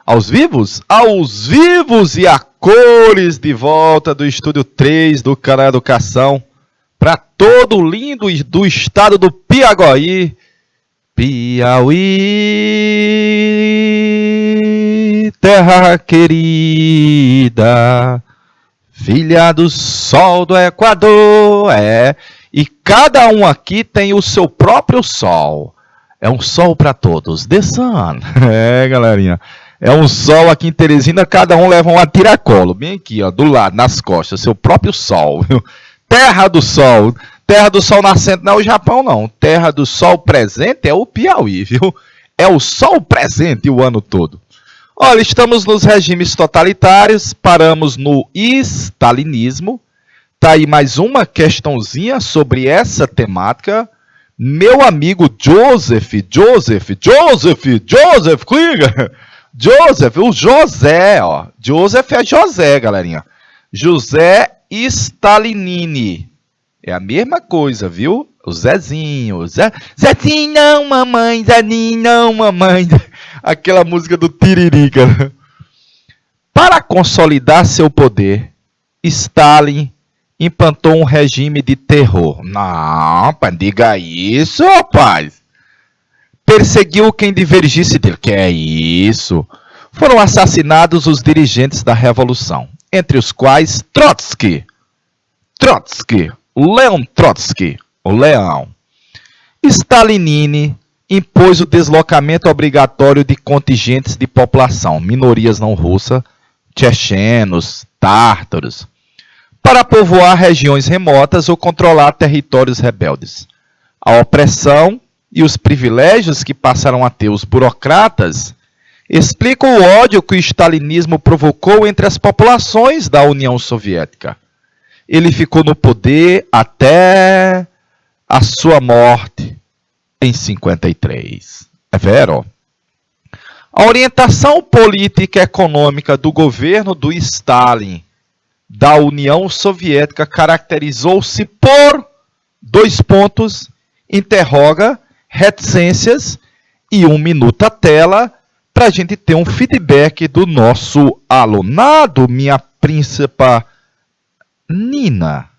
Aos vivos? Aos vivos e a cores de volta do Estúdio 3 do canal Educação para todo o lindo do estado do Piauí. Piauí, terra querida, filha do sol do Equador, E cada um aqui tem o seu próprio sol. É um sol para todos. The Sun. Galerinha. É um sol aqui em Teresina, cada um leva um tiracolo. Bem aqui, ó, do lado, nas costas, seu próprio sol. Terra do sol. Terra do sol nascente não é o Japão, não. Terra do sol presente é o Piauí, viu? É o sol presente o ano todo. Olha, estamos nos regimes totalitários, paramos no stalinismo. Tá aí mais uma questãozinha sobre essa temática. Meu amigo Joseph Klinger, Joseph, o José, ó. Joseph é José, galerinha. José Stalinini. É a mesma coisa, viu? O Zezinho. Zezinho não, mamãe. Zezinho não, mamãe. Aquela música do Tiririca. Para consolidar seu poder, Stalin implantou um regime de terror. Não, diga isso, rapaz. Perseguiu quem divergisse dele. Que é isso? Foram assassinados os dirigentes da Revolução, entre os quais Trotsky, Leon Trotsky, o Leão. Stalinini impôs o deslocamento obrigatório de contingentes de população, minorias não russas, tchechenos, tártaros, para povoar regiões remotas ou controlar territórios rebeldes. A opressão e os privilégios que passaram a ter os burocratas explicam o ódio que o stalinismo provocou entre as populações da União Soviética. Ele ficou no poder até a sua morte em 53. É vero? A orientação política e econômica do governo do Stalin da União Soviética caracterizou-se por dois pontos, interroga, reticências e um minuto a tela para a gente ter um feedback do nosso alunado, minha príncipa Nina.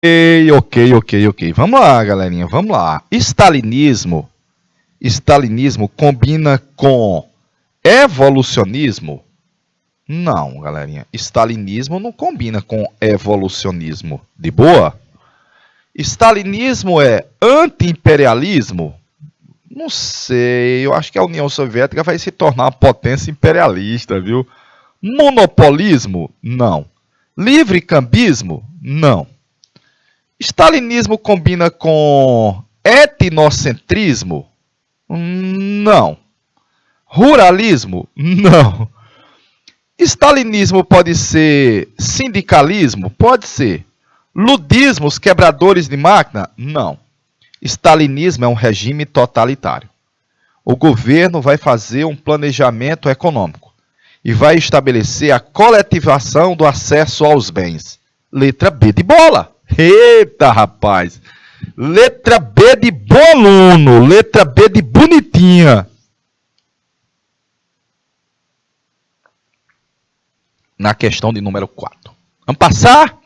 Ok. Vamos lá, galerinha, vamos lá. Stalinismo combina com evolucionismo? Não, galerinha. Stalinismo não combina com evolucionismo. De boa? Stalinismo é anti-imperialismo? Não sei. Eu acho que a União Soviética vai se tornar uma potência imperialista, viu? Monopolismo? Não. Livre-cambismo? Não. Stalinismo combina com etnocentrismo? Não. Ruralismo? Não. Stalinismo pode ser sindicalismo? Pode ser. Ludismo, os quebradores de máquina? Não. Stalinismo é um regime totalitário. O governo vai fazer um planejamento econômico e vai estabelecer a coletivação do acesso aos bens. Letra B de bola. Eita, rapaz. Letra B de bom aluno. Letra B de bonitinha. Na questão de número 4. Vamos passar?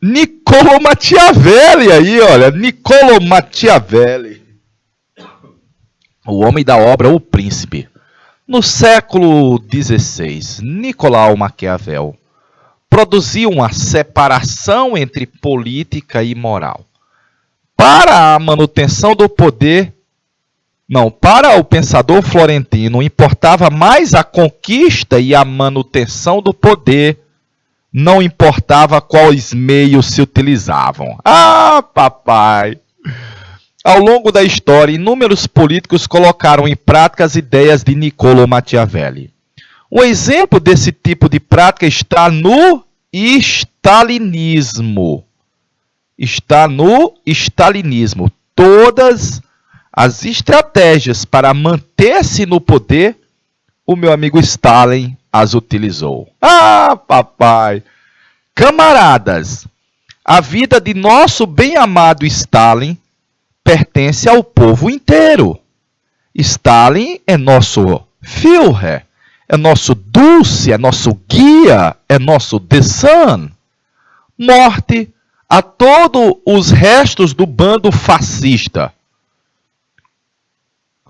Niccolo Machiavelli aí, olha. Niccolo Machiavelli. O homem da obra O Príncipe. No século XVI, Nicolau Maquiavel produziu uma separação entre política e moral. Para a manutenção do poder, para o pensador florentino, importava mais a conquista e a manutenção do poder, não importava quais meios se utilizavam. Ah, papai! Ao longo da história, inúmeros políticos colocaram em prática as ideias de Niccolo Machiavelli. Um exemplo desse tipo de prática está no stalinismo. Todas as estratégias para manter-se no poder, o meu amigo Stalin as utilizou. Ah, papai! Camaradas, a vida de nosso bem-amado Stalin pertence ao povo inteiro. Stalin é nosso Führer, é nosso Dulce, é nosso guia, é nosso The Sun. Morte a todos os restos do bando fascista.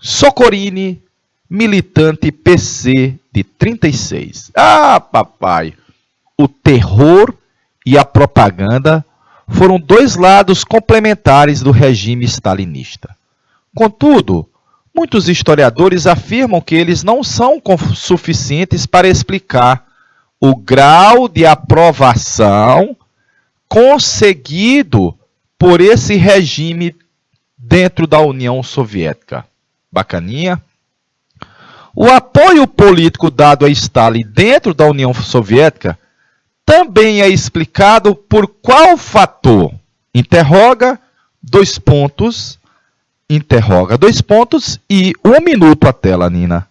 Socorine, militante PC de 36. Ah, papai! O terror e a propaganda foram dois lados complementares do regime stalinista. Contudo, muitos historiadores afirmam que eles não são suficientes para explicar o grau de aprovação conseguido por esse regime dentro da União Soviética. Bacaninha? O apoio político dado a Stalin dentro da União Soviética também é explicado por qual fator? Interroga, dois pontos e 1 minuto a tela, Nina.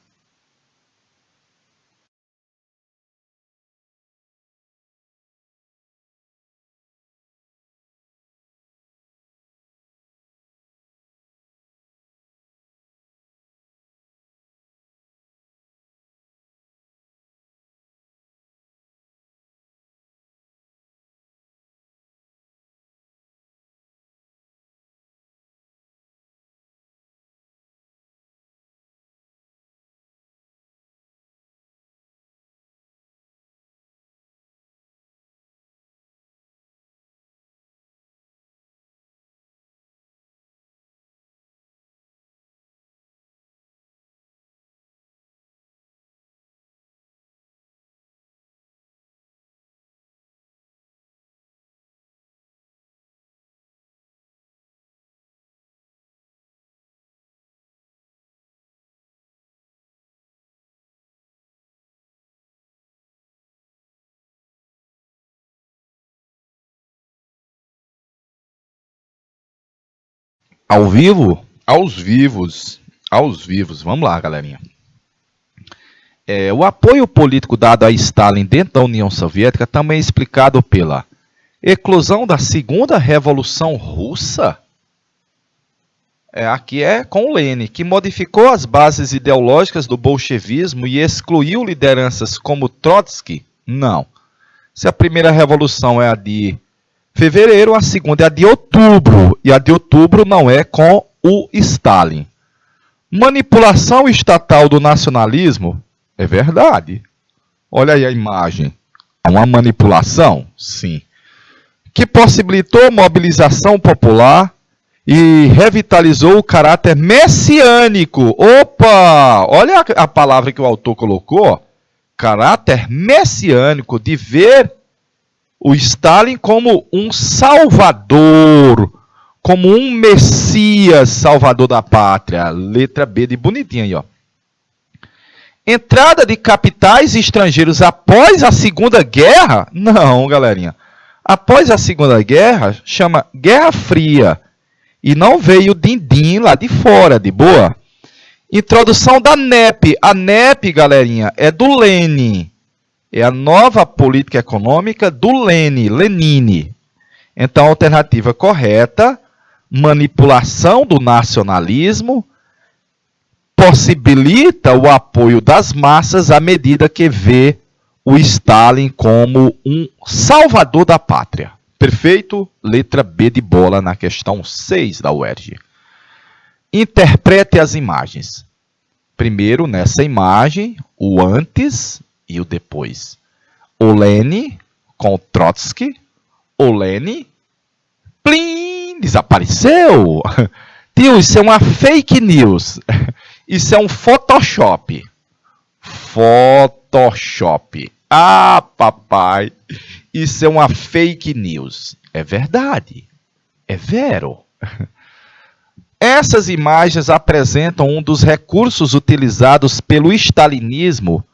Ao vivo? Aos vivos. Vamos lá, galerinha. O apoio político dado a Stalin dentro da União Soviética também é explicado pela eclosão da Segunda Revolução Russa. Aqui é com Lenin, que modificou as bases ideológicas do bolchevismo e excluiu lideranças como Trotsky. Não. Se a primeira revolução é a de fevereiro, a segunda é a de outubro. E a de outubro não é com o Stalin. Manipulação estatal do nacionalismo? É verdade. Olha aí a imagem. Há uma manipulação? Sim. Que possibilitou mobilização popular e revitalizou o caráter messiânico. Opa! Olha a palavra que o autor colocou. Caráter messiânico, de ver o Stalin como um salvador, como um messias salvador da pátria. Letra B de bonitinha aí, ó. Entrada de capitais estrangeiros após a Segunda Guerra? Não, galerinha. Após a Segunda Guerra, chama Guerra Fria. E não veio din-din lá de fora, de boa. Introdução da NEP. A NEP, galerinha, é do Lenin. É a nova política econômica do Lenin. Então, a alternativa correta, manipulação do nacionalismo, possibilita o apoio das massas à medida que vê o Stalin como um salvador da pátria. Perfeito? Letra B de bola na questão 6 da UERJ. Interprete as imagens. Primeiro, nessa imagem, o antes e o depois. O Lenin com o Trotsky. O Lenin, plim, desapareceu. Tio, isso é uma fake news. Isso é um Photoshop. Photoshop. Ah, papai. Isso é uma fake news. É verdade. É vero. Essas imagens apresentam um dos recursos utilizados pelo stalinismo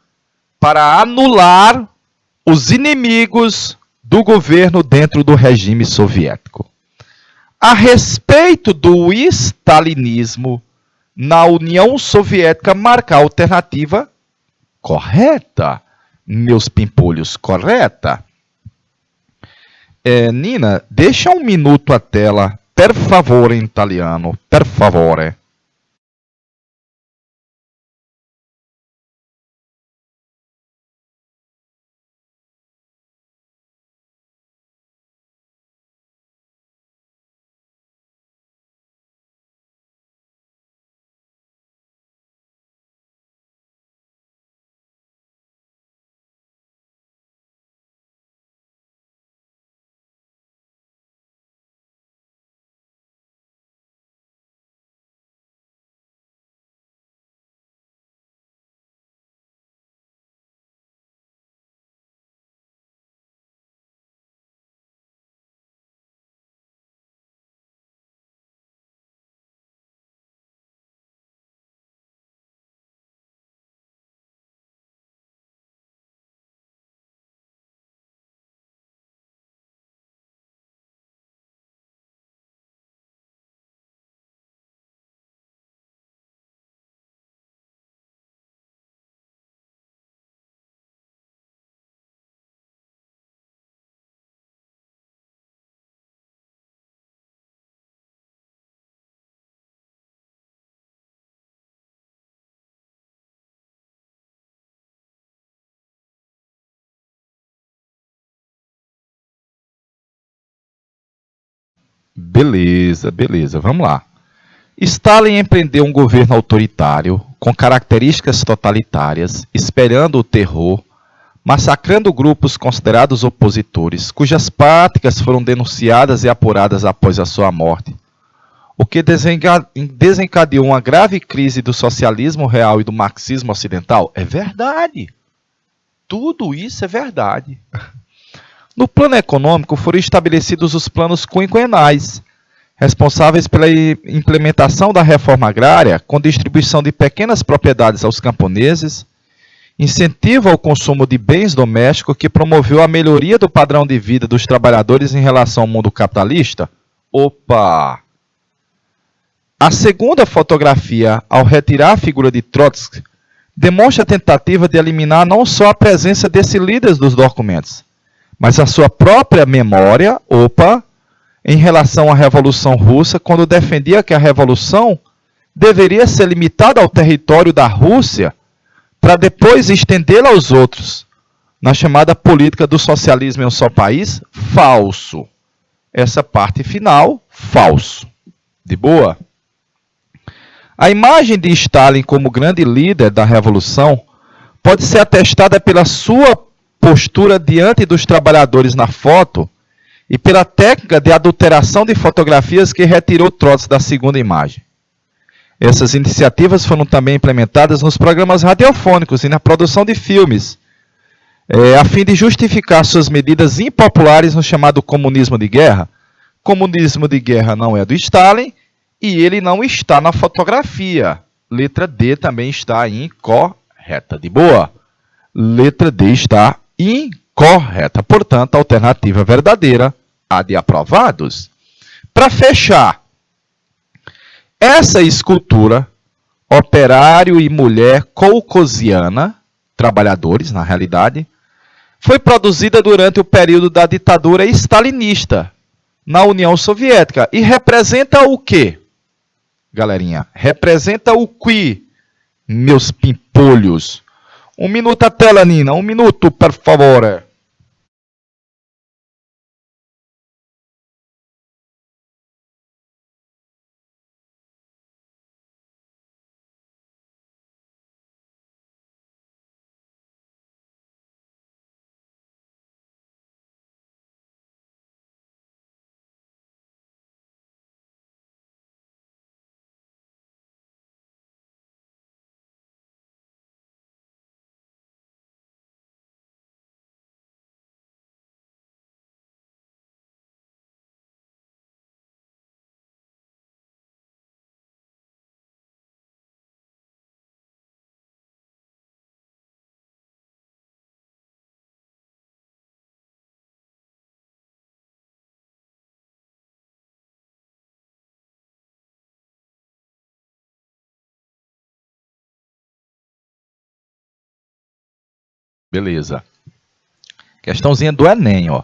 para anular os inimigos do governo dentro do regime soviético. A respeito do stalinismo, na União Soviética, marca a alternativa correta. Meus pimpolhos, correta? Nina, deixa um minuto a tela, per favore, em italiano, per favore. Beleza, beleza, vamos lá. Stalin empreendeu um governo autoritário, com características totalitárias, espalhando o terror, massacrando grupos considerados opositores, cujas práticas foram denunciadas e apuradas após a sua morte, o que desencadeou uma grave crise do socialismo real e do marxismo ocidental. É verdade. Tudo isso é verdade. No plano econômico, foram estabelecidos os planos quinquenais, responsáveis pela implementação da reforma agrária, com distribuição de pequenas propriedades aos camponeses, incentivo ao consumo de bens domésticos, que promoveu a melhoria do padrão de vida dos trabalhadores em relação ao mundo capitalista. Opa! A segunda fotografia, ao retirar a figura de Trotsky, demonstra a tentativa de eliminar não só a presença desse líder dos documentos, mas a sua própria memória, em relação à Revolução Russa, quando defendia que a Revolução deveria ser limitada ao território da Rússia para depois estendê-la aos outros, na chamada política do socialismo em um só país? Falso. Essa parte final, falso. De boa? A imagem de Stalin como grande líder da revolução pode ser atestada pela sua postura diante dos trabalhadores na foto e pela técnica de adulteração de fotografias que retirou Trotsky da segunda imagem. Essas iniciativas foram também implementadas nos programas radiofônicos e na produção de filmes, a fim de justificar suas medidas impopulares no chamado comunismo de guerra. Comunismo de guerra não é do Stalin e ele não está na fotografia. Letra D também está incorreta. De boa? Letra D está incorreta. Portanto, a alternativa verdadeira, a de aprovados. Para fechar, essa escultura, operário e mulher caucasiana, trabalhadores na realidade, foi produzida durante o período da ditadura stalinista na União Soviética e representa o quê? Galerinha, representa o que, meus pimpolhos? 1 minuto a tela, Nina. 1 minuto, por favor. Beleza. Questãozinha do Enem, ó.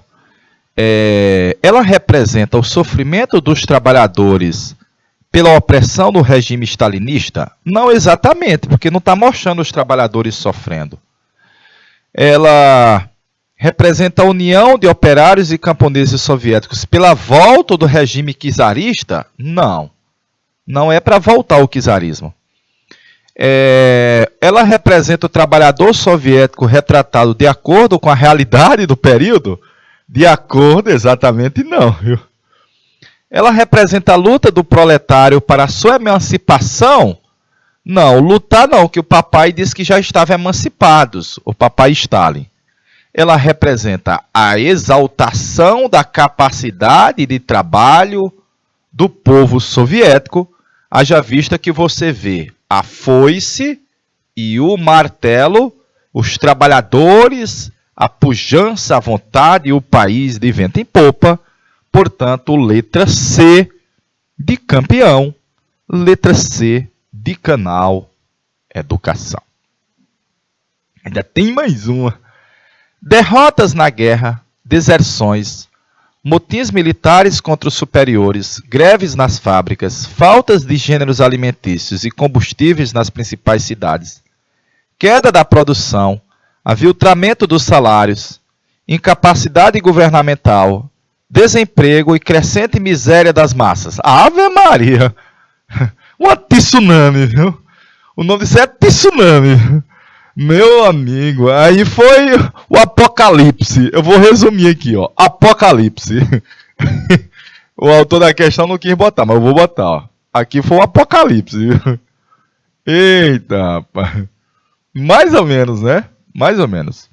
Ela representa o sofrimento dos trabalhadores pela opressão do regime stalinista? Não exatamente, porque não está mostrando os trabalhadores sofrendo. Ela representa a união de operários e camponeses soviéticos pela volta do regime czarista? Não. Não é para voltar o czarismo. Ela representa o trabalhador soviético retratado de acordo com a realidade do período? De acordo, exatamente não. Viu? Ela representa a luta do proletário para a sua emancipação? Não, lutar não, que o papai disse que já estava emancipados, o papai Stalin. Ela representa a exaltação da capacidade de trabalho do povo soviético, haja vista que você vê a foice e o martelo, os trabalhadores, a pujança, a vontade e o país de vento em popa. Portanto, letra C de campeão, letra C de canal educação. Ainda tem mais uma. Derrotas na guerra, deserções, motins militares contra os superiores, greves nas fábricas, faltas de gêneros alimentícios e combustíveis nas principais cidades, queda da produção, aviltamento dos salários, incapacidade governamental, desemprego e crescente miséria das massas. Ave Maria! Uma tsunami, viu? O nome disso é tsunami. Meu amigo, aí foi o apocalipse. Eu vou resumir aqui, ó. Apocalipse. O autor da questão não quis botar, mas eu vou botar, ó. Aqui foi um apocalipse, viu? Eita, rapaz. Mais ou menos, né? Mais ou menos.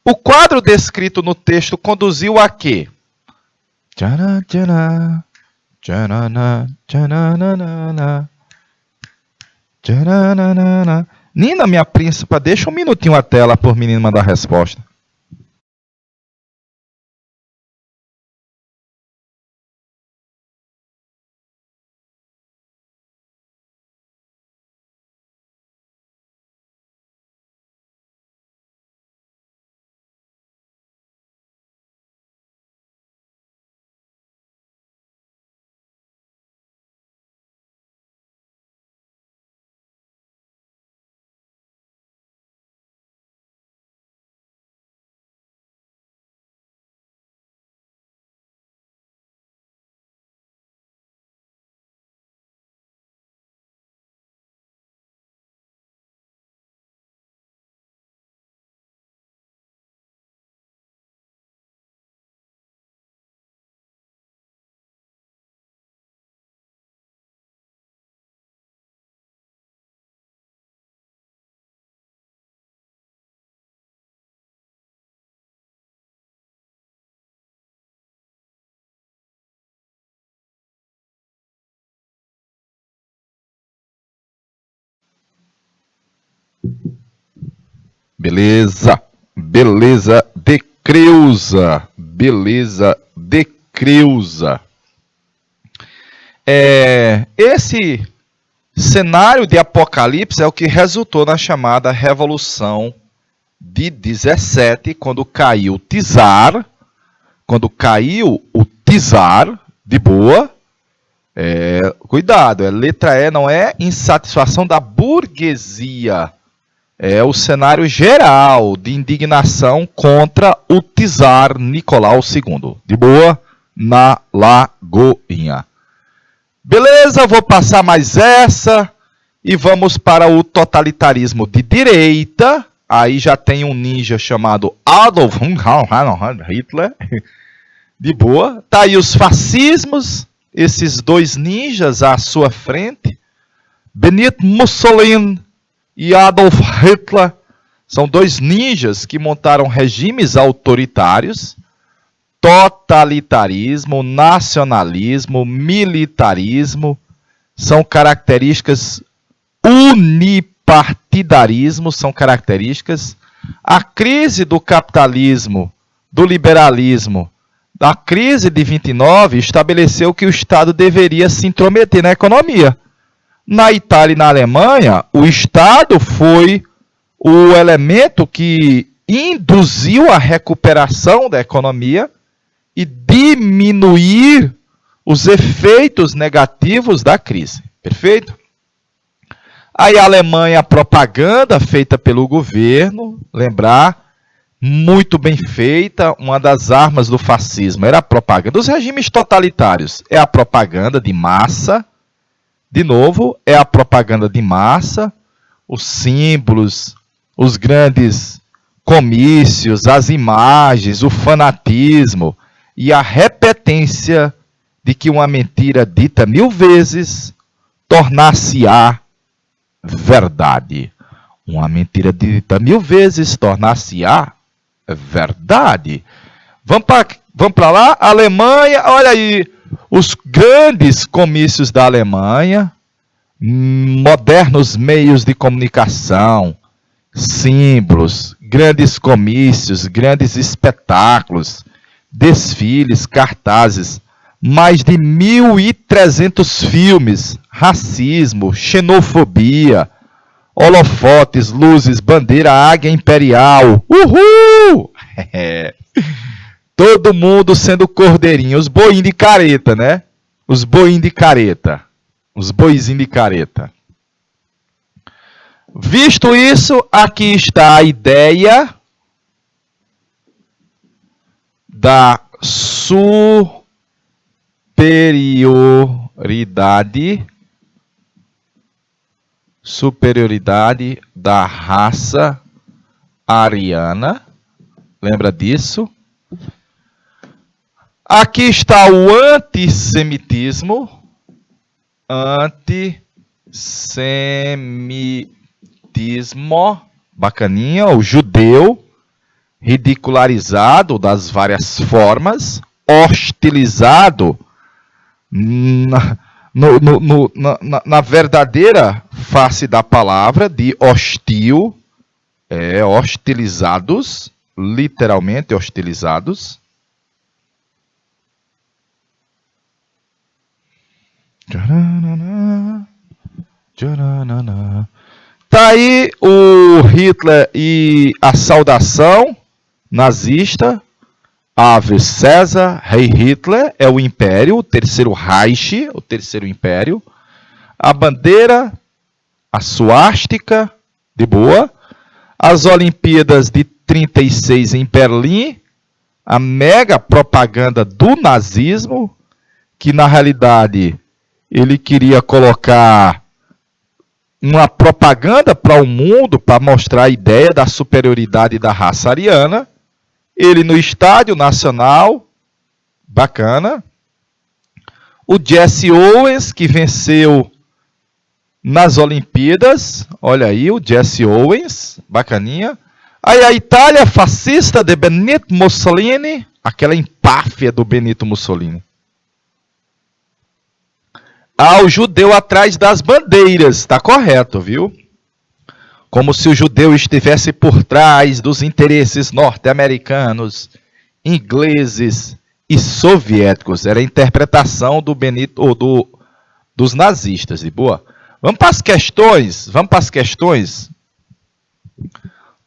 O quadro descrito no texto conduziu a quê? Tcharam, tcharam, tcharam, tcharam, tcharam. Nina, minha príncipa, deixa um minutinho a tela por menino mandar a resposta. Beleza. Beleza de Creusa. Beleza de Creusa. Esse cenário de Apocalipse é o que resultou na chamada Revolução de 17, quando caiu o czar. Quando caiu o czar, de boa, cuidado, letra E não é insatisfação da burguesia. É o cenário geral de indignação contra o czar Nicolau II. De boa, na Lagoinha. Beleza, vou passar mais essa e vamos para o totalitarismo de direita. Aí já tem um ninja chamado Adolf Hitler. De boa. Tá aí os fascismos, esses dois ninjas à sua frente. Benito Mussolini e Adolf Hitler são dois ninjas que montaram regimes autoritários. Totalitarismo, nacionalismo, militarismo são características. Unipartidarismo são características. A crise do capitalismo, do liberalismo, da crise de 29 estabeleceu que o Estado deveria se intrometer na economia. Na Itália e na Alemanha, o Estado foi o elemento que induziu a recuperação da economia e diminuir os efeitos negativos da crise. Perfeito? Aí a Alemanha, a propaganda feita pelo governo, lembrar, muito bem feita, uma das armas do fascismo era a propaganda. Os regimes totalitários é a propaganda de massa, de novo, é a propaganda de massa, os símbolos, os grandes comícios, as imagens, o fanatismo e a repetência de que uma mentira dita 1000 vezes tornar-se-á verdade. Uma mentira dita 1000 vezes tornar-se-á verdade. Vamos para lá? Alemanha, olha aí, os grandes comícios da Alemanha, modernos meios de comunicação, símbolos, grandes comícios, grandes espetáculos, desfiles, cartazes, mais de 1.300 filmes, racismo, xenofobia, holofotes, luzes, bandeira, águia imperial. Uhul! Todo mundo sendo cordeirinho, os boinhos de careta, né? Os boinhos de careta, os boizinhos de careta. Visto isso, aqui está a ideia da superioridade da raça ariana. Lembra disso? Aqui está o antissemitismo. Antissemitismo. Bacaninha. O judeu ridicularizado das várias formas. Hostilizado na verdadeira face da palavra de hostil. Hostilizados. Literalmente hostilizados. Tá aí o Hitler e a saudação nazista. Ave César, Rei Hitler, é o Império, o terceiro Reich, o terceiro Império. A bandeira, a suástica, de boa. As Olimpíadas de 36 em Berlim, a mega propaganda do nazismo, que na realidade ele queria colocar uma propaganda para o mundo, para mostrar a ideia da superioridade da raça ariana. Ele no Estádio Nacional, bacana. O Jesse Owens, que venceu nas Olimpíadas, olha aí o Jesse Owens, bacaninha. Aí a Itália fascista de Benito Mussolini, aquela empáfia do Benito Mussolini. O judeu atrás das bandeiras, está correto, viu? como se o judeu estivesse por trás dos interesses norte-americanos, ingleses e soviéticos. Era a interpretação do Benito ou dos nazistas, de boa. Vamos para as questões. Vamos para as questões.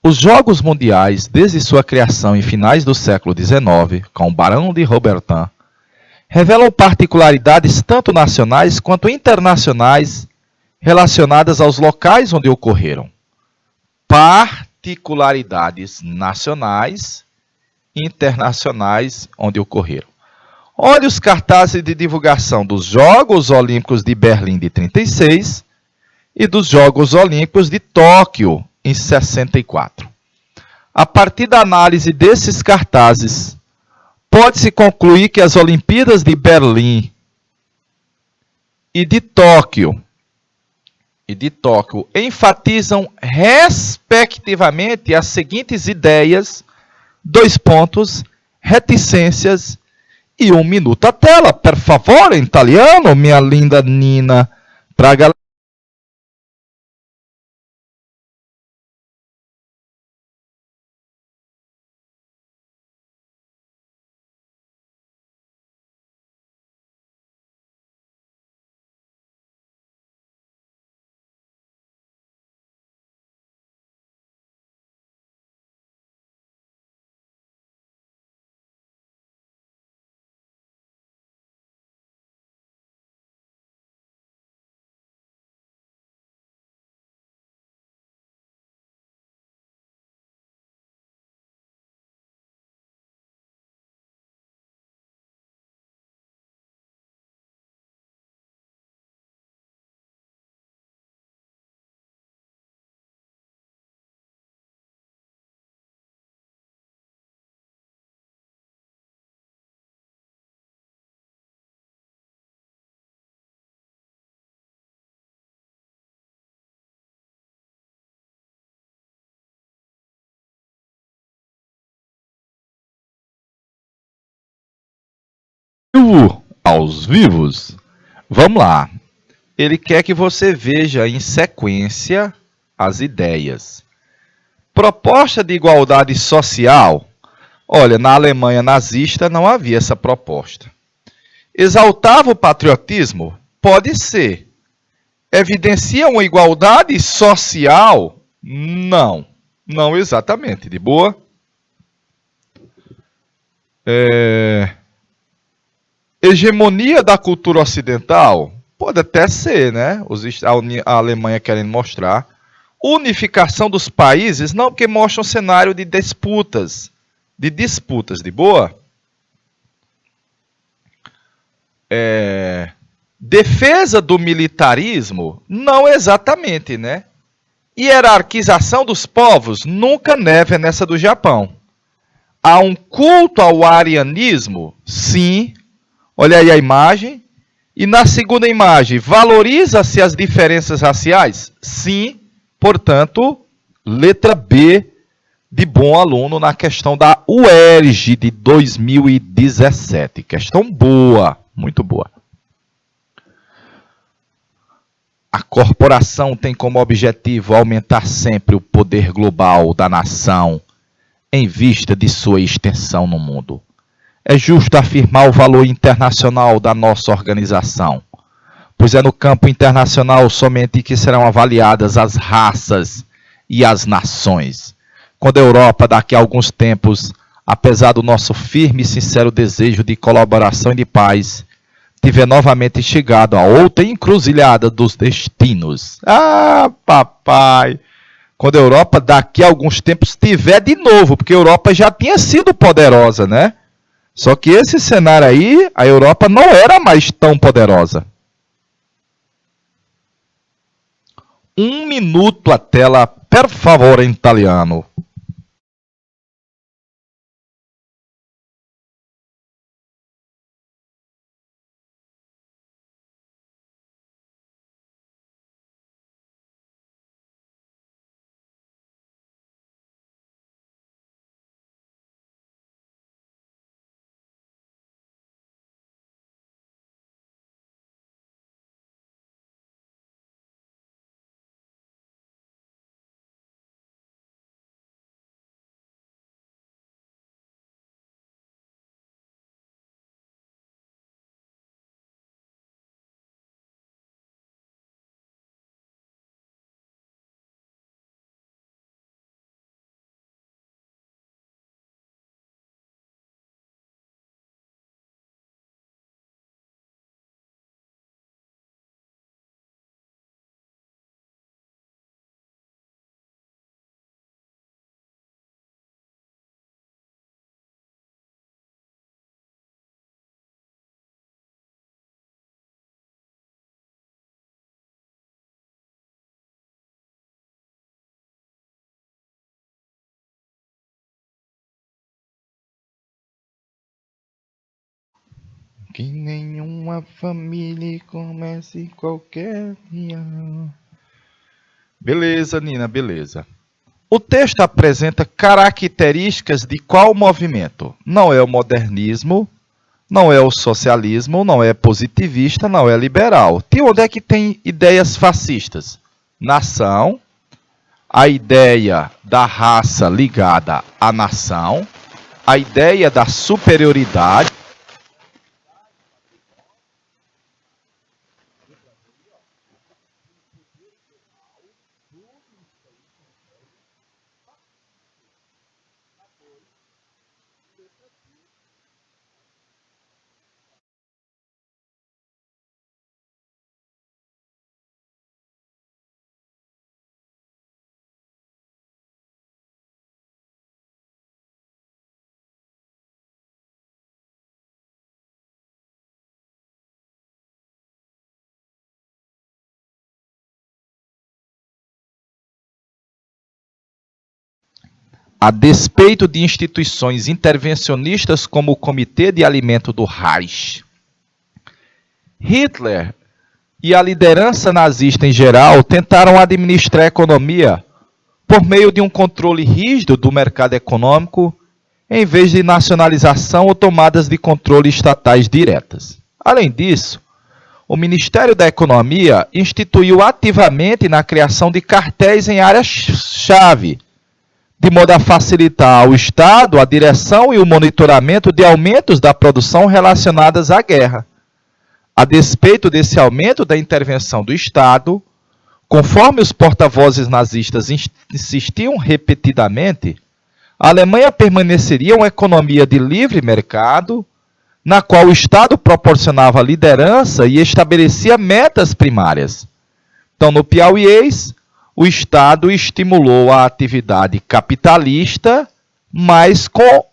Os Jogos Mundiais, desde sua criação em finais do século XIX, com o Barão de Robertin, revelam particularidades tanto nacionais quanto internacionais relacionadas aos locais onde ocorreram. Particularidades nacionais e internacionais onde ocorreram. Olhe os cartazes de divulgação dos Jogos Olímpicos de Berlim de 36 e dos Jogos Olímpicos de Tóquio em 64. A partir da análise desses cartazes, pode-se concluir que as Olimpíadas de Berlim e de Tóquio enfatizam respectivamente as seguintes ideias, reticências e 1 minuto. A tela, per favore, em italiano, minha linda Nina, traga. Aos vivos. Vamos lá. Ele quer que você veja em sequência as ideias. Proposta de igualdade social. Olha, na Alemanha nazista não havia essa proposta. Exaltava o patriotismo? Pode ser. Evidencia uma igualdade social? Não. Não exatamente. De boa? Hegemonia da cultura ocidental? Pode até ser, né? A Alemanha querendo mostrar. Unificação dos países? Não, porque mostra um cenário de disputas. De boa? Defesa do militarismo? Não exatamente, né? Hierarquização dos povos? Nunca neve nessa do Japão. Há um culto ao arianismo? Sim. Olha aí a imagem. E na segunda imagem, valoriza-se as diferenças raciais? Sim. Portanto, letra B de bom aluno na questão da UERJ de 2017. Questão boa, muito boa. A corporação tem como objetivo aumentar sempre o poder global da nação em vista de sua extensão no mundo. É justo afirmar o valor internacional da nossa organização, pois é no campo internacional somente que serão avaliadas as raças e as nações. Quando a Europa, daqui a alguns tempos, apesar do nosso firme e sincero desejo de colaboração e de paz, tiver novamente chegado a outra encruzilhada dos destinos. Ah, papai! Quando a Europa, daqui a alguns tempos, tiver de novo, porque a Europa já tinha sido poderosa, né? Só que esse cenário aí, a Europa não era mais tão poderosa. 1 minuto a tela, per favore, em italiano. Que nenhuma família comece qualquer dia. Beleza, Nina, beleza. O texto apresenta características de qual movimento? Não é o modernismo, não é o socialismo, não é positivista, não é liberal. De onde é que tem ideias fascistas? Nação, a ideia da raça ligada à nação, a ideia da superioridade. A despeito de instituições intervencionistas como o Comitê de Alimento do Reich, Hitler e a liderança nazista em geral tentaram administrar a economia por meio de um controle rígido do mercado econômico, em vez de nacionalização ou tomadas de controle estatais diretas. Além disso, o Ministério da Economia instituiu ativamente na criação de cartéis em áreas-chave, de modo a facilitar ao Estado a direção e o monitoramento de aumentos da produção relacionadas à guerra. A despeito desse aumento da intervenção do Estado, conforme os porta-vozes nazistas insistiam repetidamente, a Alemanha permaneceria uma economia de livre mercado, na qual o Estado proporcionava liderança e estabelecia metas primárias. Então, no piauiês, o Estado estimulou a atividade capitalista, mas com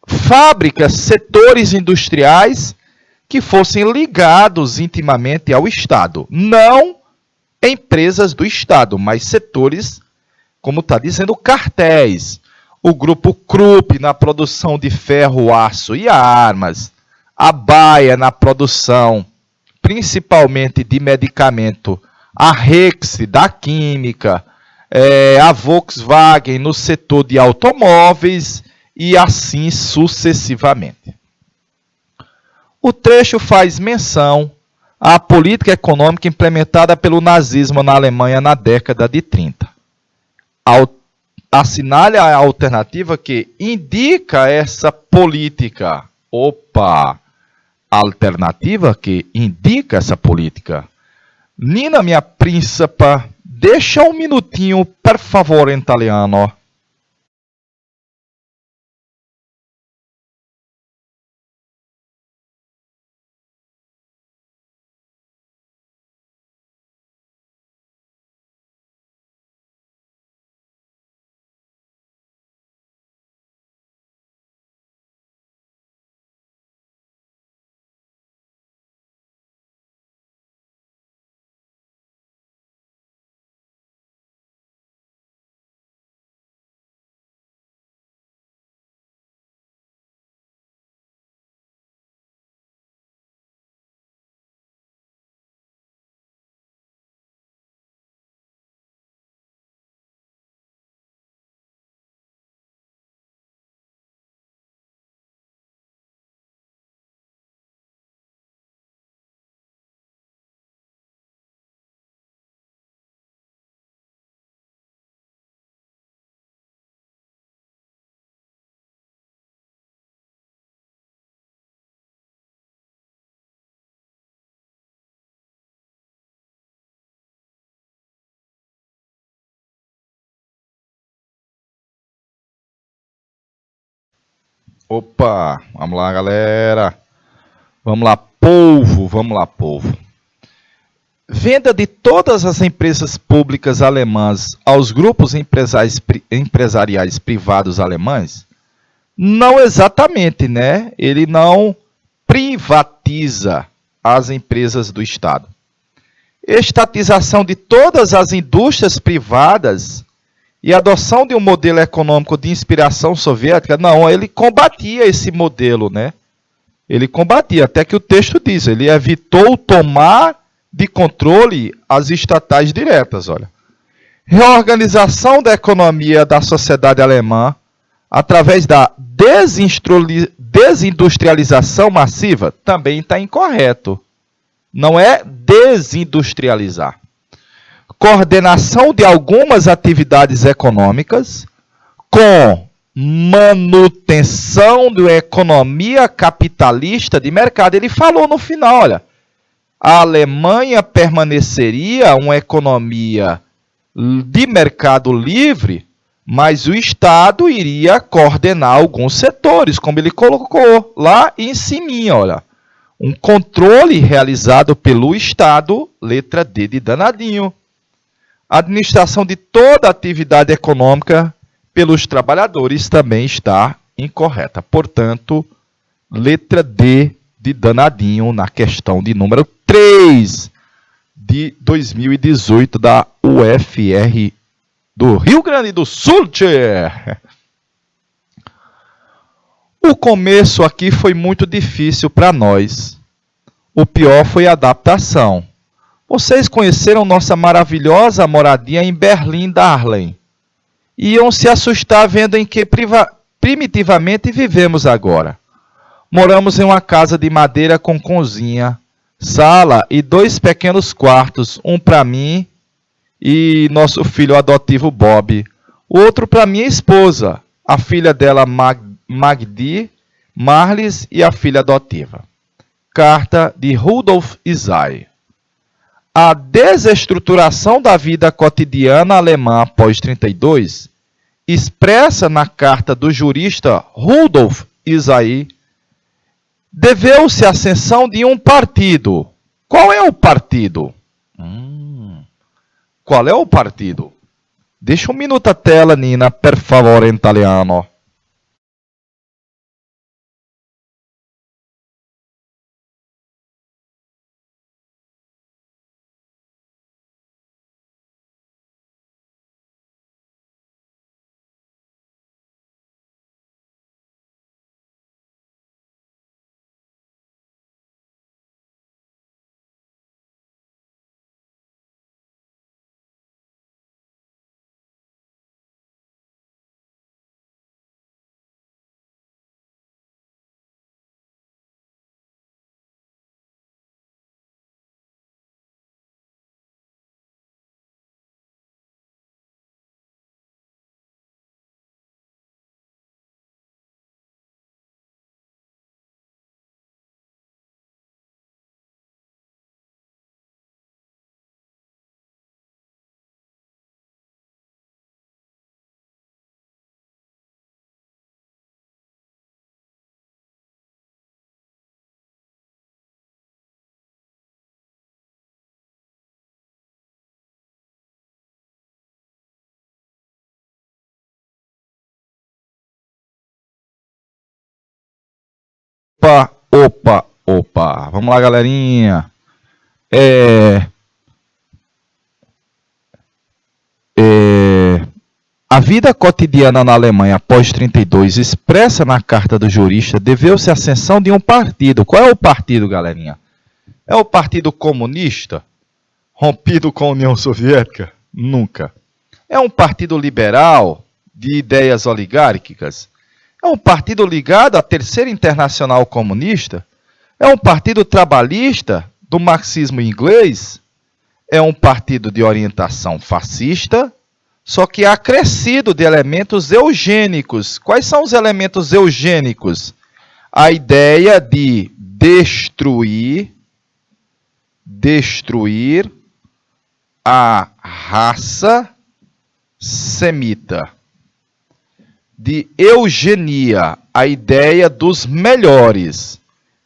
fábricas, setores industriais que fossem ligados intimamente ao Estado. Não empresas do Estado, mas setores, como está dizendo, cartéis. O grupo Krupp na produção de ferro, aço e armas. A Bayer na produção, principalmente de medicamento. A Rex da química, a Volkswagen no setor de automóveis e assim sucessivamente. O trecho faz menção à política econômica implementada pelo nazismo na Alemanha na década de 30. Assinale a alternativa que indica essa política. Alternativa que indica essa política. Nina, minha príncipa, deixa um minutinho, per favore, em italiano. Vamos lá, galera. Vamos lá, povo. Venda de todas as empresas públicas alemãs aos grupos empresariais privados alemães? Não exatamente, né? Ele não privatiza as empresas do Estado. Estatização de todas as indústrias privadas e adoção de um modelo econômico de inspiração soviética, não, ele combatia esse modelo, né? Ele combatia, até que o texto diz, ele evitou tomar de controle as estatais diretas, olha. Reorganização da economia da sociedade alemã através da desindustrialização massiva também está incorreto. Não é desindustrializar. Coordenação de algumas atividades econômicas com manutenção de uma economia capitalista de mercado. Ele falou no final, olha, a Alemanha permaneceria uma economia de mercado livre, mas o Estado iria coordenar alguns setores, como ele colocou lá em cima, olha. Um controle realizado pelo Estado, letra D de danadinho. A administração de toda a atividade econômica pelos trabalhadores também está incorreta. Portanto, letra D de danadinho na questão de número 3 de 2018 da UFR do Rio Grande do Sul. Tchê. O começo aqui foi muito difícil para nós. O pior foi a adaptação. Vocês conheceram nossa maravilhosa moradia em Berlim-Dahlem. Iam se assustar vendo em que primitivamente vivemos agora. Moramos em uma casa de madeira com cozinha, sala e 2 pequenos quartos, um para mim e nosso filho adotivo Bob, o outro para minha esposa, a filha dela Magdi, Marlis e a filha adotiva. Carta de Rudolf Isai. A desestruturação da vida cotidiana alemã após 32, expressa na carta do jurista Rudolf Isai, deveu-se à ascensão de um partido. Qual é o partido? Qual é o partido? Deixa um minuto a tela, Nina, per favore, em italiano. Opa. Vamos lá, galerinha. A vida cotidiana na Alemanha após 32, expressa na carta do jurista, deveu-se à ascensão de um partido. Qual é o partido, galerinha? É o Partido Comunista? Rompido com a União Soviética? Nunca. É um partido liberal, de ideias oligárquicas? É um partido ligado à Terceira Internacional Comunista? É um partido trabalhista do marxismo inglês? É um partido de orientação fascista, só que acrescido de elementos eugênicos. Quais são os elementos eugênicos? A ideia de destruir a raça semita. De eugenia, a ideia dos melhores.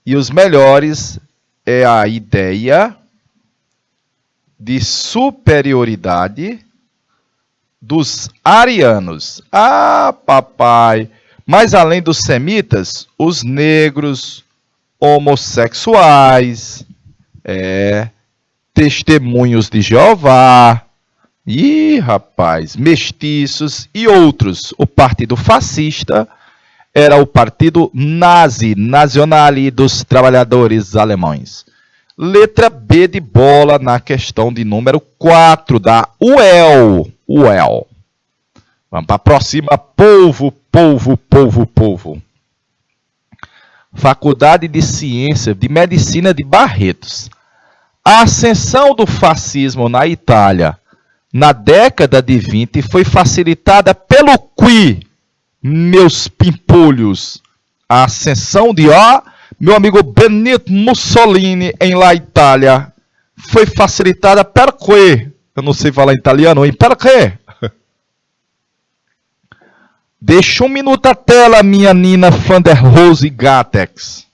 E os melhores é a ideia de superioridade dos arianos. Ah, papai! Mas além dos semitas, os negros, homossexuais, testemunhos de Jeová, rapaz, mestiços e outros. O Partido Fascista Era o partido nazi, Nacional dos Trabalhadores Alemães. Letra B de bola na questão de número 4 da UEL. UEL. Vamos para a próxima. Povo. Faculdade de Ciência de Medicina de Barretos. A ascensão do fascismo na Itália na década de 20 foi facilitada pelo qui, meus pimpolhos. A ascensão de meu amigo Benito Mussolini em La Itália foi facilitada per quê? Eu não sei falar italiano, hein? Per quê? Deixa um minuto a tela, minha Nina van der Rose Gatex.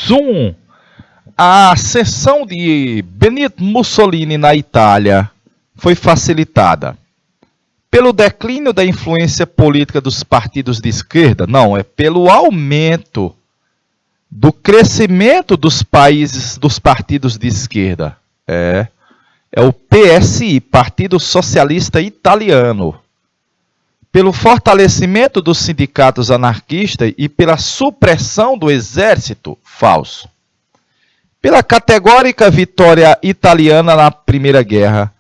Zoom. A ascensão de Benito Mussolini na Itália foi facilitada pelo declínio da influência política dos partidos de esquerda? Não, é pelo aumento do crescimento dos países dos partidos de esquerda. É o PSI, Partido Socialista Italiano. Pelo fortalecimento dos sindicatos anarquistas e pela supressão do exército? Falso. Pela categórica vitória italiana na Primeira Guerra,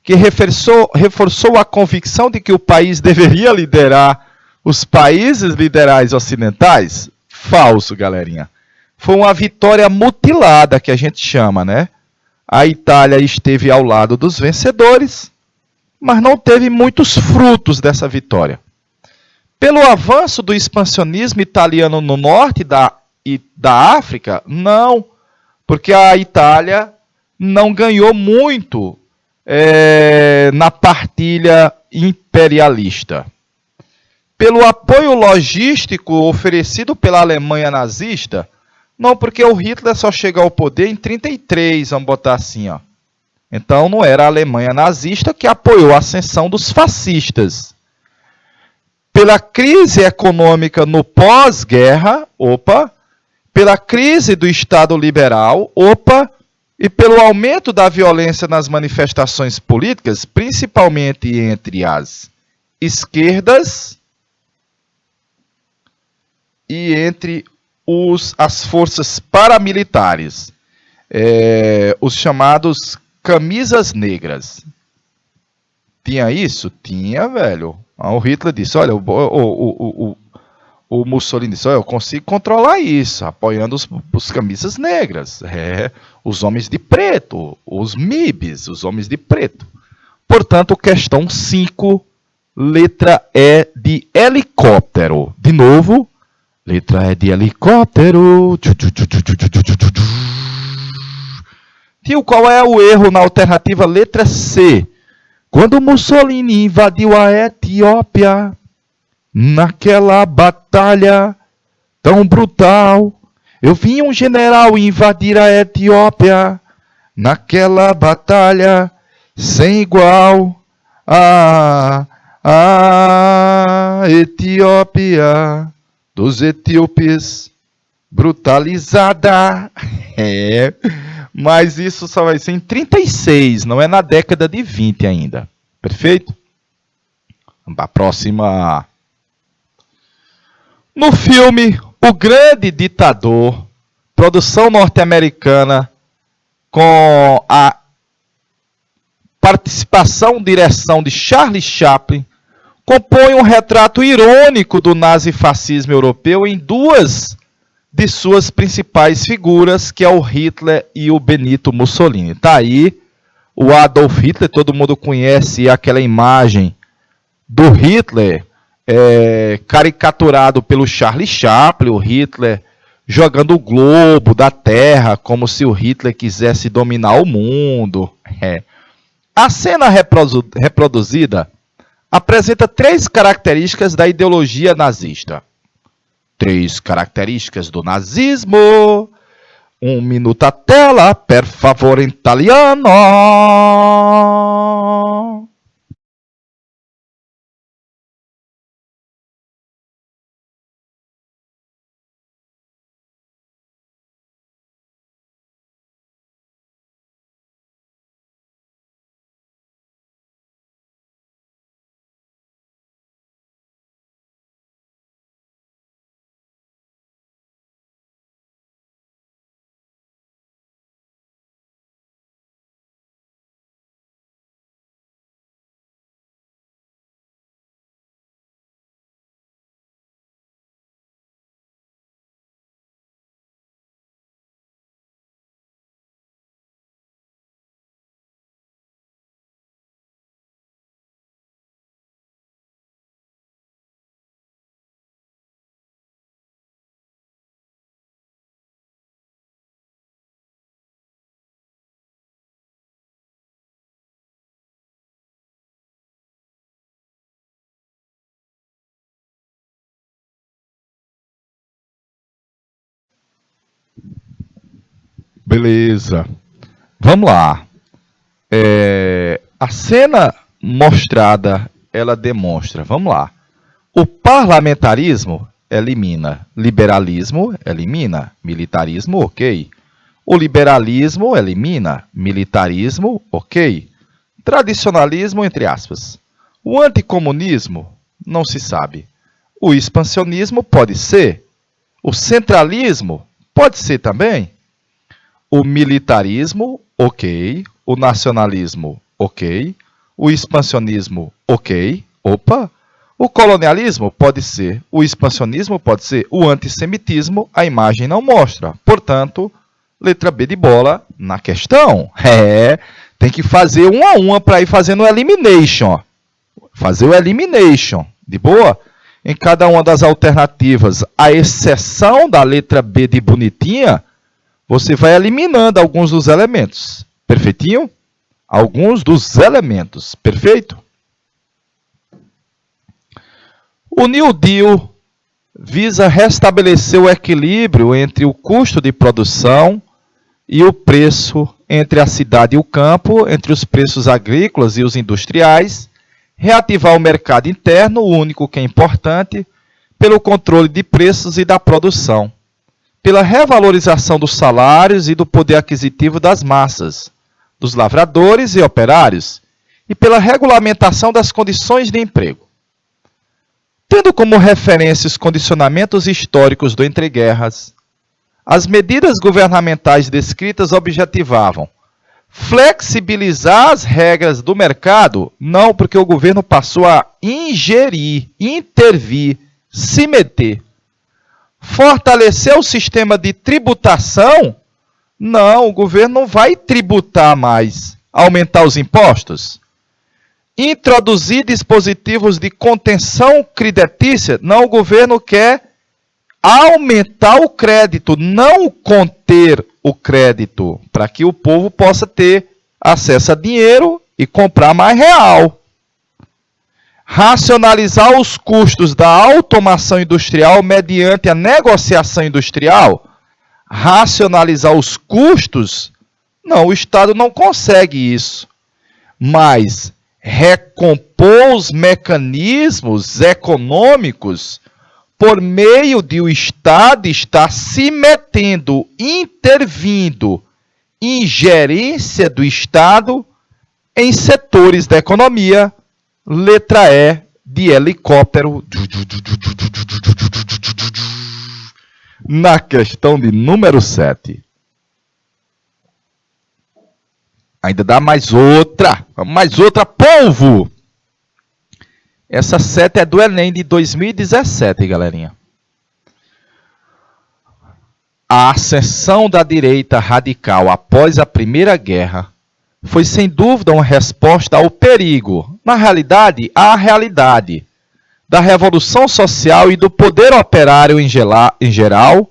que reforçou a convicção de que o país deveria liderar os países liberais ocidentais? Falso, galerinha. Foi uma vitória mutilada, que a gente chama, né? A Itália esteve ao lado dos vencedores, mas não teve muitos frutos dessa vitória. Pelo avanço do expansionismo italiano no norte da África? Não, porque a Itália não ganhou muito na partilha imperialista. Pelo apoio logístico oferecido pela Alemanha nazista? Não, porque o Hitler só chega ao poder em 1933, vamos botar assim, ó. Então não era a Alemanha nazista que apoiou a ascensão dos fascistas. Pela crise econômica no pós-guerra, pela crise do Estado liberal, e pelo aumento da violência nas manifestações políticas, principalmente entre as esquerdas e entre as forças paramilitares, os chamados camisas negras. Tinha isso? Tinha, velho. O Hitler disse, olha, o Mussolini disse, olha, eu consigo controlar isso, apoiando os camisas negras, os homens de preto, os MIBs, os homens de preto. Portanto, questão 5, letra E de helicóptero. De novo, letra E de helicóptero. Tio, qual é o erro na alternativa letra C? Quando Mussolini invadiu a Etiópia, naquela batalha tão brutal, eu vi um general invadir a Etiópia, naquela batalha sem igual. A Etiópia dos etíopes brutalizada. Mas isso só vai ser em 36, não é na década de 20 ainda. Perfeito? Vamos para a próxima. No filme O Grande Ditador, produção norte-americana, com a participação, direção de Charlie Chaplin, compõe um retrato irônico do nazifascismo europeu em duas de suas principais figuras, que é o Hitler e o Benito Mussolini. Está aí o Adolf Hitler, todo mundo conhece aquela imagem do Hitler caricaturado pelo Charlie Chaplin, o Hitler jogando o globo da Terra, como se o Hitler quisesse dominar o mundo. A cena reproduzida apresenta 3 características da ideologia nazista. 3 características do nazismo. 1 minuto a tela, per favore, in italiano. Beleza. Vamos lá. A cena mostrada, ela demonstra, vamos lá. O parlamentarismo elimina, liberalismo elimina, militarismo, ok. O liberalismo elimina, militarismo, ok. Tradicionalismo, entre aspas. O anticomunismo, não se sabe. O expansionismo pode ser. O centralismo pode ser também. O militarismo, ok. O nacionalismo, ok. O expansionismo, ok. Opa! O colonialismo pode ser. O expansionismo pode ser. O antissemitismo, a imagem não mostra. Portanto, letra B de bola na questão. Tem que fazer uma a uma para ir fazendo o elimination. Fazer o elimination. De boa? Em cada uma das alternativas, a exceção da letra B de bonitinha, você vai eliminando alguns dos elementos. Perfeitinho? Alguns dos elementos. Perfeito? O New Deal visa restabelecer o equilíbrio entre o custo de produção e o preço entre a cidade e o campo, entre os preços agrícolas e os industriais, reativar o mercado interno, o único que é importante, pelo controle de preços e da produção, pela revalorização dos salários e do poder aquisitivo das massas, dos lavradores e operários, e pela regulamentação das condições de emprego. Tendo como referência os condicionamentos históricos do entreguerras, as medidas governamentais descritas objetivavam flexibilizar as regras do mercado, não porque o governo passou a ingerir, intervir, se meter. Fortalecer o sistema de tributação, não, o governo não vai tributar mais, aumentar os impostos. Introduzir dispositivos de contenção creditícia, não, o governo quer aumentar o crédito, não conter o crédito, para que o povo possa ter acesso a dinheiro e comprar mais real. Racionalizar os custos da automação industrial mediante a negociação industrial. Racionalizar os custos, não, o Estado não consegue isso. Mas recompor os mecanismos econômicos por meio de o Estado estar se metendo, intervindo, ingerência do Estado em setores da economia, letra E de helicóptero, na questão de número 7. Ainda dá mais outra. Mais outra, povo! Essa 7 é do Enem de 2017, galerinha. A ascensão da direita radical após a Primeira Guerra foi sem dúvida uma resposta ao perigo, na realidade, à realidade, da revolução social e do poder operário em geral,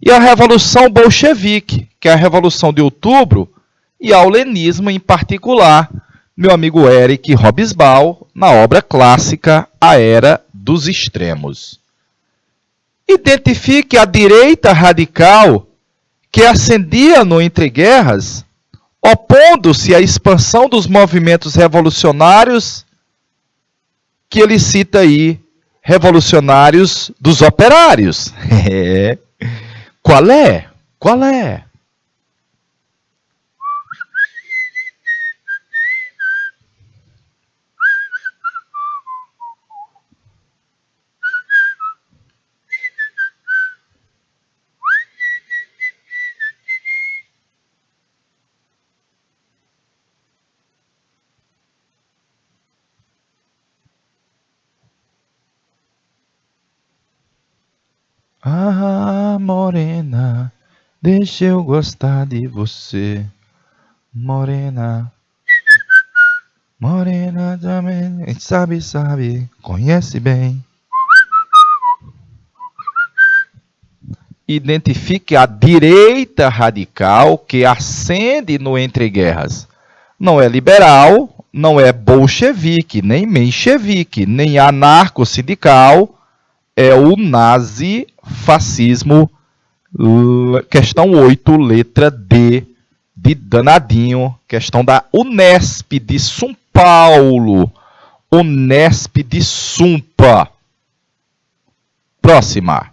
e a revolução bolchevique, que é a Revolução de Outubro, e ao lenismo em particular, meu amigo Eric Hobsbawm, na obra clássica A Era dos Extremos. Identifique a direita radical que ascendia no entreguerras, opondo-se à expansão dos movimentos revolucionários, que ele cita aí, revolucionários dos operários. Qual é? Qual é? Ah, morena, deixa eu gostar de você. Morena, morena também, sabe, conhece bem. Identifique a direita radical que ascende no entreguerras. Não é liberal, não é bolchevique, nem menchevique, nem anarco-sindical, é o nazifascismo, questão 8, letra D, de danadinho, questão da Unesp de São Paulo, Unesp de Sumpa. Próxima.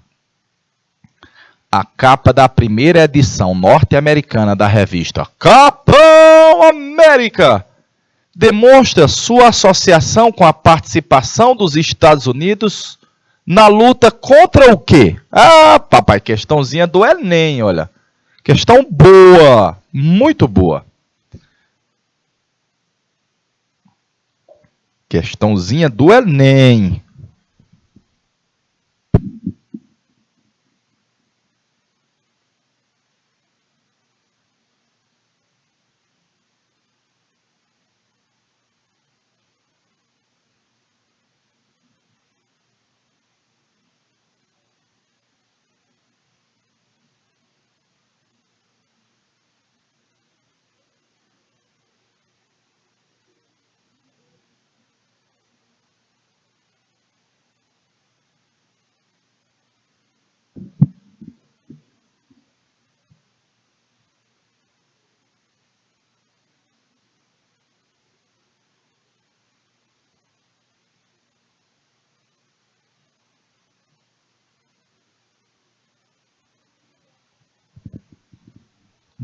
A capa da primeira edição norte-americana da revista Capão América demonstra sua associação com a participação dos Estados Unidos na luta contra o quê? Ah, papai, questãozinha do Enem, olha. Questão boa, muito boa. Questãozinha do Enem.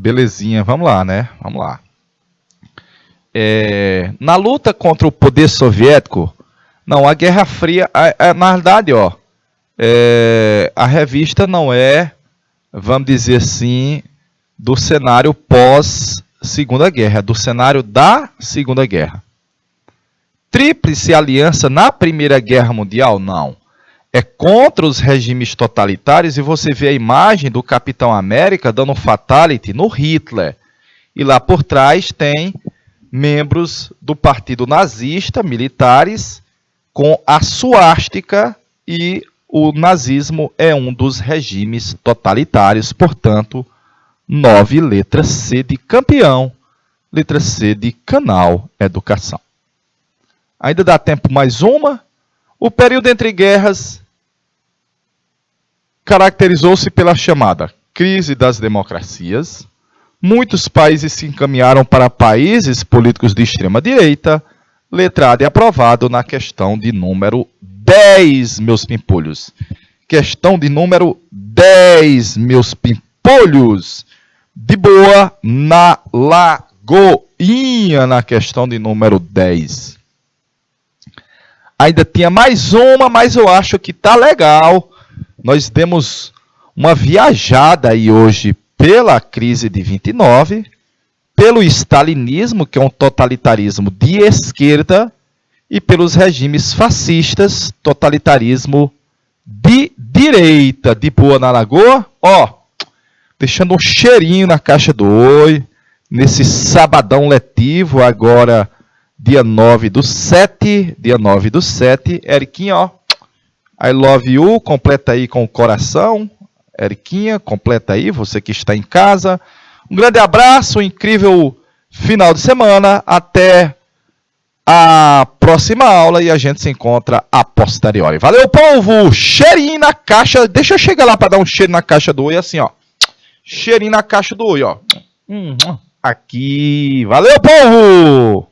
Belezinha, vamos lá, né? Vamos lá. Na luta contra o poder soviético, não, a Guerra Fria, na verdade, ó, a revista não é, vamos dizer assim, do cenário pós-Segunda Guerra, do cenário da Segunda Guerra. Tríplice aliança na Primeira Guerra Mundial? Não. É contra os regimes totalitários, e você vê a imagem do Capitão América dando um fatality no Hitler. E lá por trás tem membros do partido nazista, militares, com a suástica, e o nazismo é um dos regimes totalitários, portanto, 9, letra C de campeão, letra C de canal educação. Ainda dá tempo mais uma. O período entre guerras caracterizou-se pela chamada crise das democracias. Muitos países se encaminharam para países políticos de extrema-direita. Letra A de aprovado na questão de número 10, meus pimpolhos. Questão de número 10, meus pimpolhos. De boa na Lagoinha, na questão de número 10. Ainda tinha mais uma, mas eu acho que tá legal. Nós demos uma viajada aí hoje pela crise de 29, pelo stalinismo, que é um totalitarismo de esquerda, e pelos regimes fascistas, totalitarismo de direita. De boa na Lagoa? Ó, deixando um cheirinho na caixa do Oi, nesse sabadão letivo, agora dia 9/7, Eriquinha, ó, I love you, completa aí com o coração, Eriquinha, completa aí, você que está em casa. Um grande abraço, um incrível final de semana, até a próxima aula e a gente se encontra a posteriori. Valeu, povo! Cheirinho na caixa. Deixa eu chegar lá para dar um cheiro na caixa do Oi, assim, ó. Cheirinho na caixa do Oi, ó. Aqui. Valeu, povo!